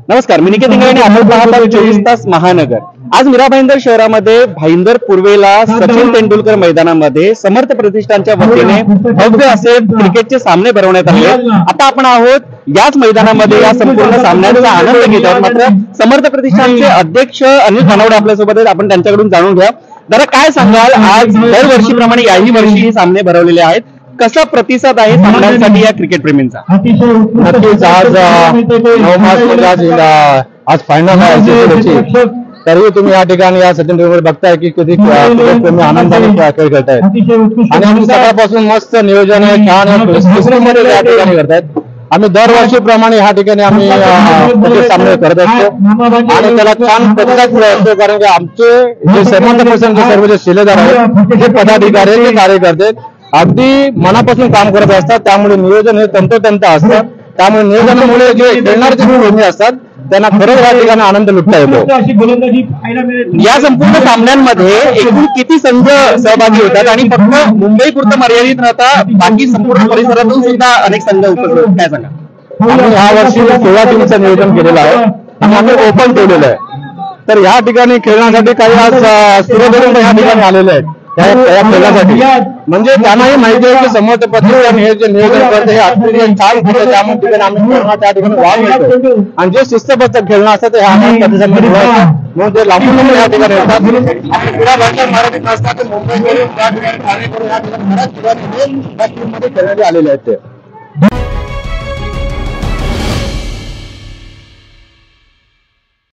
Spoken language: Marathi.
नमस्कार, मी निकेत इंगळे आणि आपण पाहत आहोत 24 तास महानगर। आज मीरा भाईंदर शहरामध्ये भाईंदर पूर्वेला सचिन तेंडुलकर मैदानामध्ये समर्थ प्रतिष्ठानच्या वतीने भव्य असे क्रिकेटचे सामने भरवण्यात आले। आता आपण आहोत याच मैदानामध्ये या संपूर्ण सामन्याचा आनंद घेत आहोत। मात्र समर्थ प्रतिष्ठानचे अध्यक्ष अनिल खानावडे आपल्यासोबत आहेत, आपण त्यांच्याकडून जाणून घ्या। जरा काय सांगाल, आज दरवर्षीप्रमाणे याही वर्षी हे सामने भरवलेले आहेत, कसा प्रतिसाद आहे सामन्यांसाठी या क्रिकेट प्रेमींचा? नक्कीच आज 9 मार्च मध्ये आज फायनल आहे, तरीही तुम्ही या ठिकाणी या सचिन तेंडुलकर बघताय की कधी क्रिकेट प्रेमी आनंदाने खेळ खेळतायत आणि आम्ही सकाळपासून मस्त नियोजन आहे, छान मध्ये या ठिकाणी करतायत। आम्ही दरवर्षीप्रमाणे ह्या ठिकाणी आम्ही सामने करत असतो आणि त्याला छान प्रतिसाद मिळतो, कारण की आमचे जे समर्थकांचे सर्व जे शिलेदार आहेत, जे पदाधिकारी जे कार्यकर्ते अगदी मनापासून काम करत असतात, त्यामुळे नियोजन हे तंतोतंत असतं। त्यामुळे नियोजनामुळे जे खेळणारे जे प्रेमी असतात त्यांना खरंच या ठिकाणी आनंद लुटता येतो। या संपूर्ण सामन्यांमध्ये एकूण किती संघ सहभागी होतात आणि फक्त मुंबई पुरतं मर्यादित राहता बाकी संपूर्ण परिसरातून सुद्धा अनेक संघ उपस्थित होतात, काय सांगा? आम्ही ह्या वर्षी 16 टीमचं नियोजन केलेलं आहे आणि आम्ही ओपन ठेवलेलं आहे। तर ह्या ठिकाणी खेळण्यासाठी काही आज सुरत ह्या ठिकाणी आलेले आहेत त्या खेळण्यासाठी, म्हणजे त्यांनाही माहिती आहे की समर्थ प्रतिष्ठान हे जे नियोजन करते हे अतिशय छान खेळते, त्यामुळे ठिकाणी आम्ही त्या ठिकाणी वाव मिळतो आणि जे शिस्तबद्ध खेळणं असतं ते ह्या प्रतिष्ठानमध्ये म्हणून ते लांबून या ठिकाणी येतात। पुन्हा भाषा मराठीत नसतात, मुंबईवरून त्या ठिकाणी ठाणेकरून या ठिकाणी बऱ्याच ठिकाणी खेळण्याचे आलेले आहेत ते।